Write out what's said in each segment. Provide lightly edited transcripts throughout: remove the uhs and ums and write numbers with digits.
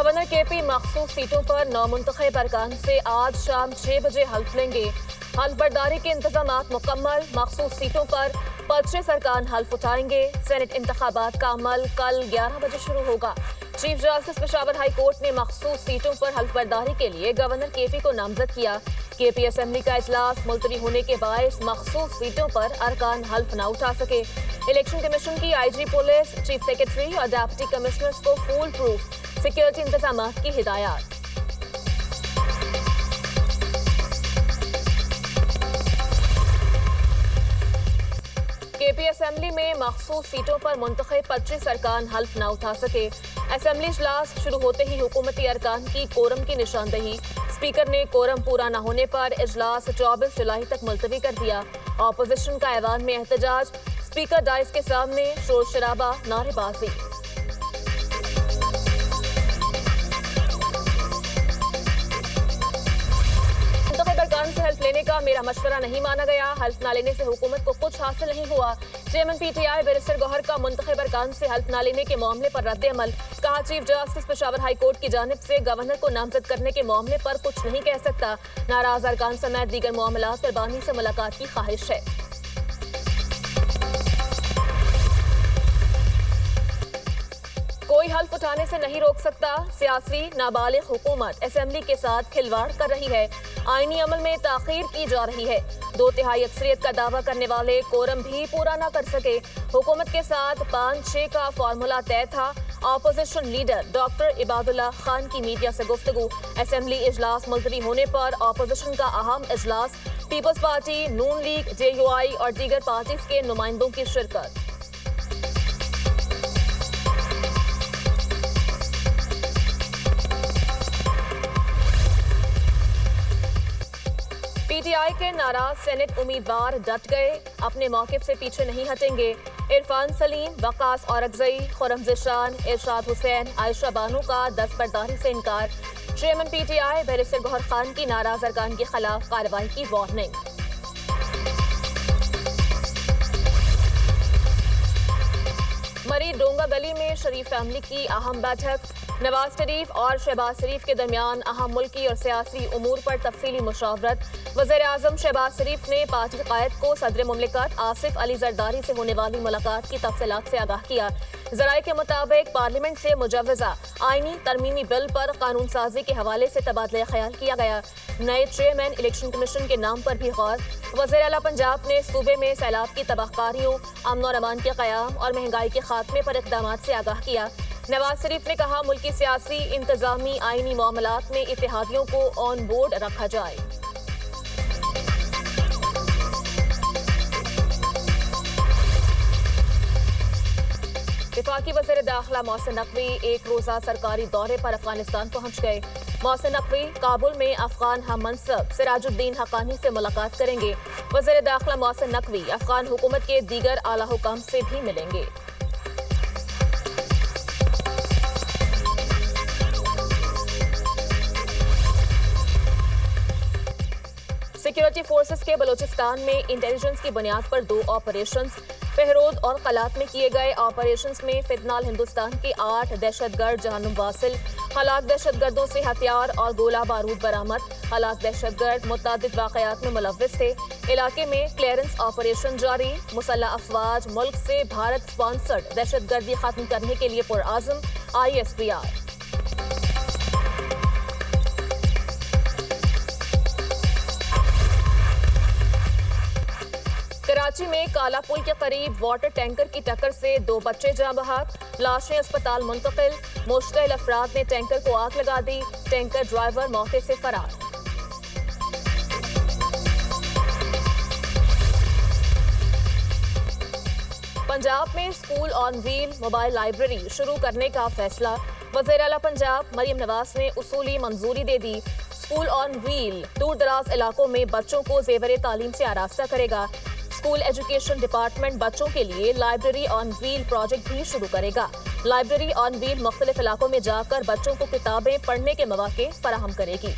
Governor KP मखसूस सीटों पर नौमुंतखब अरकान से आज शाम 6 बजे हल्फ लेंगे। हल्फ बर्दारी के इंतजामात मुकम्मल। मखसूस सीटों पर 25 अरकान हल्फ उठाएंगे। सेनेट इंतखाबात का अमल कल 11 बजे शुरू होगा। Chief justice Peshawar high court ने मखसूस सीटों पर हल्फ बर्दारी के लिए गवर्नर केपी को नामजद किया। केपी असेंबली का इजलास मुलतवी होने के बायस मखसूस सीटों पर अरकान हल्फ न उठा सके। इलेक्शन कमीशन की आईजी पुलिस, चीफ सेक्रेटरी और डिप्टी कमिश्नर्स को फूल प्रूफ सिक्योरिटी इंतजामात की हिदायत। केपी असेंबली में मखसूस सीटों पर मुंतखब 25 अरकान हल्फ न उठा सके। असेंबली इजलास शुरू होते ही हुकूमती अरकान की कोरम की निशानदही। स्पीकर ने कोरम पूरा न होने पर इजलास 24 जुलाई तक मुलतवी कर दिया। अपोजिशन का ऐवान में एहतजाज। स्पीकर डाइस के सामने शोर शराबा, नारेबाजी। से हल्फ लेने का मेरा मशवरा नहीं माना गया। हल्फ न लेने से हुकूमत को कुछ हासिल नहीं हुआ। चेयरमैन पीटीआई बैरिस्टर गौहर का मुंतखब अरकान से हल्फ न लेने के मामले पर रद्द अमल। कहा, chief justice Peshawar high court की जानिब से गवर्नर को नामजद करने के मामले पर कुछ नहीं कह सकता। नाराज अरकान समेत दीगर मामलात पर बानी से मुलाकात की ख्वाहिश है। कोई हल्फ उठाने से नहीं रोक सकता। सियासी नाबालिग हुकूमत असेंबली के साथ खिलवाड़ कर रही है। आईनी अमल में ताखीर की जा रही है। 2/3 अक्सरियत का दावा करने वाले कोरम भी पूरा न कर सके। हुकूमत के साथ 5-6 का फार्मूला तय था। Opposition leader doctor Ibadullah Khan की मीडिया से गुफ्तगू। असेंबली इजलास मुलतवी होने पर अपोजिशन का अहम इजलास। पीपल्स पार्टी, नून लीग, JUI और दीगर पार्टीज के नुमाइंदों की शिरकत। पीटीआई के नाराज सेनेट उम्मीदवार डट गए। अपने मौक़िफ़ से पीछे नहीं हटेंगे। इरफान सलीम, वकास औरकज़ई, खुर्रम ज़िशान, इरशाद हुसैन, आयशा बानो का दस्तबरदारी से इनकार। चेयरमैन पीटीआई बैरिस्टर गौहर खान की नाराज अरकान के खिलाफ कार्रवाई की वार्निंग। मरी डोंगा गली में शरीफ फैमिली की अहम बैठक। नवाज शरीफ और शहबाज शरीफ के दरमियान अहम मुल्की और सियासी उमूर पर तफसीली मुशावरत। वज़ीर आज़म शहबाज शरीफ ने पार्टी क़ायद को सदर मुमलिकत आसिफ अली जरदारी से होने वाली मुलाकात की तफसीलात से आगाह किया। ज़राए के मुताबिक पार्लियामेंट से मुजव्वज़ा आईनी तरमीमी बिल पर कानून साजी के हवाले से तबादला ख्याल किया गया। नए चेयरमैन इलेक्शन कमीशन के नाम पर भी गौर। वज़ीर आला पंजाब ने सूबे में सैलाब की तबाहकारियों, अमन और अमान के क़याम और महंगाई के खात्मे पर इक़दामात से आगाह किया। नवाज शरीफ ने कहा, मुल्की सियासी, इंतजामी, आईनी मामलात में इत्तेहादियों को ऑन बोर्ड रखा जाए। वफाकी वज़ीर दाखिला मोहसिन नकवी एक रोज़ा सरकारी दौरे पर अफगानिस्तान पहुंच गए। मोहसिन नकवी काबुल में अफगान हम मनसब सिराजुद्दीन हक्कानी से मुलाकात करेंगे। वज़ीर दाखिला मोहसिन नकवी अफगान हुकूमत के दीगर आला हुकाम से भी मिलेंगे। सिक्योरिटी फोर्सेस के बलूचिस्तान में इंटेलिजेंस की बुनियाद पर 2 ऑपरेशंस पहरोद और कलात में किए गए। ऑपरेशंस में फिलहाल हिंदुस्तान के 8 दहशतगर्द जहन्नुम वासिल। हलाक दहशतगर्दों से हथियार और गोला बारूद बरामद। हलाक दहशतगर्द मुतअद्दिद वाक़यात में मुलव्विस थे। इलाके में क्लियरेंस ऑपरेशन जारी। मुसल्लह अफवाज मुल्क से भारत स्पॉन्सर्ड दहशतगर्दी खत्म करने के लिए पुरआज़म। ISPR। कराची में काला पुल के करीब वाटर टैंकर की टक्कर से 2 बच्चे जाँ बहक। लाशें अस्पताल मुंतकिल। मुश्तइल अफराद ने टैंकर को आग लगा दी। टैंकर ड्राइवर मौके से फरार। पंजाब में school on wheel mobile library शुरू करने का फैसला। वज़ीर आला पंजाब मरियम नवाज ने उसूली मंजूरी दे दी। स्कूल ऑन व्हील दूर दराज इलाकों में बच्चों को ज़ेवर तालीम से आरास्ता करेगा। स्कूल एजुकेशन डिपार्टमेंट बच्चों के लिए लाइब्रेरी ऑन व्हील प्रोजेक्ट भी शुरू करेगा। लाइब्रेरी ऑन व्हील मुख्तलिफ इलाकों में जाकर बच्चों को किताबें पढ़ने के मौके फराहम करेगी।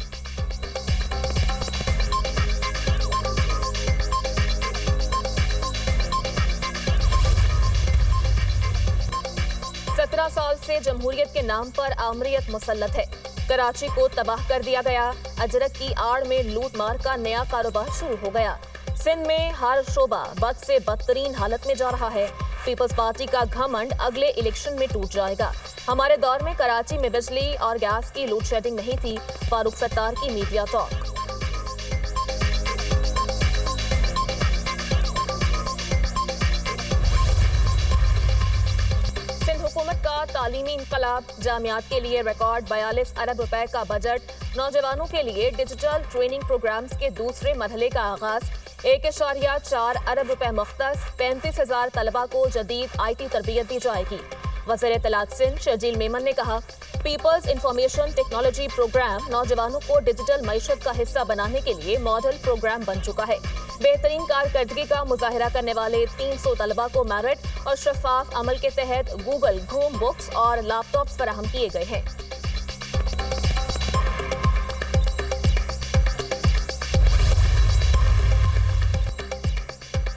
17 15 साल से जमहूरियत के नाम पर आमरीयत मुसल्लत है। कराची को तबाह कर दिया गया। अजरक की आड़ में लूट मार का नया कारोबार शुरू हो गया। सिंध में हर शोबा बद से बदतरीन हालत में जा रहा है। पीपल्स पार्टी का घमंड अगले इलेक्शन में टूट जाएगा। हमारे दौर में कराची में बिजली और गैस की लोड शेडिंग नहीं थी। फारूक सत्तार की मीडिया टॉक। हुकूमत का तालीमी इनकलाब, जामियात के लिए रिकॉर्ड 42 अरब रुपए का बजट, नौजवानों के लिए डिजिटल ट्रेनिंग प्रोग्राम्स के दूसरे मरहले का आगाज, 1.4 अरब रुपए मुख्तस, 35,000 तलबा को जदीद IT तरबियत दी जाएगी। वज़ीर इत्तलात सिंध शर्जील मेमन ने कहा, पीपल्स इंफॉर्मेशन टेक्नोलॉजी प्रोग्राम नौजवानों को डिजिटल मईशत का हिस्सा बनाने के लिए मॉडल प्रोग्राम बन चुका है। बेहतरीन कारकर्दगी का मुजाहिरा करने वाले 300 तलबा को मेरिट और शफाफ अमल के तहत गूगल क्रोम बुक्स और लैपटॉप्स फराहम किए गए हैं।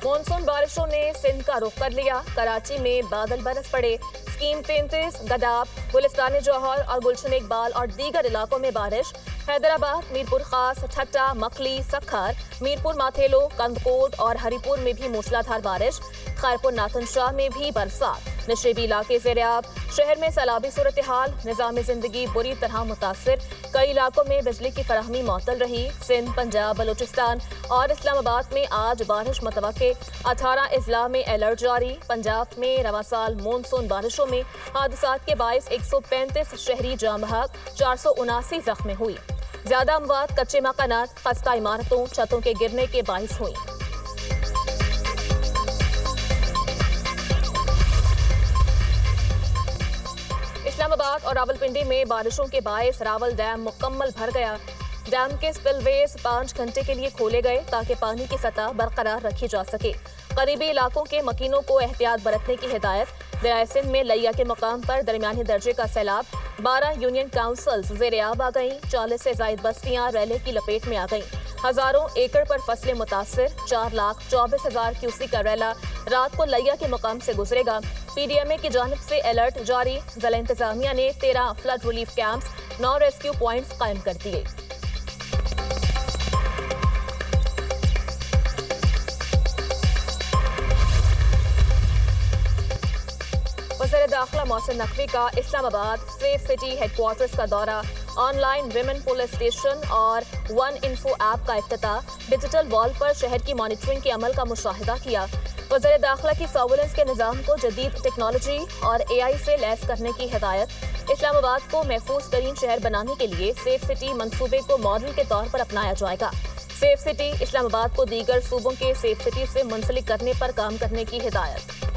मॉनसून बारिशों ने सिंध का रुख कर लिया। कराची में बादल बरस पड़े। स्कीम 33, गदाब, गुलिस्तान जौहर और गुलशन इकबाल और दीगर इलाकों में बारिश। हैदराबाद, मीरपुर खास, ठट्टा, मखली, सखर, मीरपुर माथेलो, कंदकोट और हरिपुर में भी मूसलाधार बारिश। खैरपुर नाथन शाह में भी बरसात। नशेबी इलाके ज़ेर-ए-आब। शहर में सैलाबी सूरत हाल। निज़ाम ज़िंदगी बुरी तरह मुतासिर। कई इलाकों में बिजली की फराहमी मअतल रही। सिंध, पंजाब, बलूचिस्तान और इस्लामाबाद में आज बारिश मुतवक्के। 18 अजला में अलर्ट जारी। पंजाब में रवां साल मॉनसून बारिशों में हादसात के बायस 135 शहरी जाम बहक, 479 जख्मी हुई। ज्यादा अमवात कच्चे मकानात, खस्ता इमारतों, छतों के गिरने के बायस हुई। इस्लामाबाद और रावलपिंडी में बारिशों के बायस रावल डैम मुकम्मल भर गया। डैम के स्पिलवेज 5 घंटे के लिए खोले गए ताकि पानी की सतह बरकरार रखी जा सके। करीबी इलाकों के मकीनों को एहतियात बरतने की हिदायत। दरियाए सिंध में लिया के मकाम पर दरमियानी दर्जे का सैलाब। 12 यूनियन काउंसिल्स ज़ेर-ए-आब आ गईं। 40 से ज़ायद बस्तियां रैले की लपेट में आ गईं। हजारों एकड़ पर फसलें मुतासिर। 4,24,000 क्यूसेक का रैला रात को लिया के मकाम से गुजरेगा। PDMA की जानिब से अलर्ट जारी। जिला इंतजामिया ने 13 flood relief camps, 9 rescue points कायम कर दिए। वज़ीर दाखिला मोहसिन नकवी का इस्लामाबाद सेफ सिटी हेडक्वार्टर्स का दौरा। ऑनलाइन विमेन पुलिस स्टेशन और वन इन्फो ऐप का इफ्तिताह। डिजिटल वॉल पर शहर की मॉनिटरिंग के अमल का मुशाहिदा किया। वज़ीर दाखिला की सर्विलेंस के निज़ाम को जदीद टेक्नोलॉजी और AI से लैस करने की हिदायत। इस्लामाबाद को महफूज तरीन शहर बनाने के लिए सेफ सिटी मंसूबे को मॉडल के तौर पर अपनाया जाएगा। सेफ सिटी इस्लामाबाद को दीगर सूबों के सेफ सिटी से मुंसलिक करने पर काम करने की हिदायत।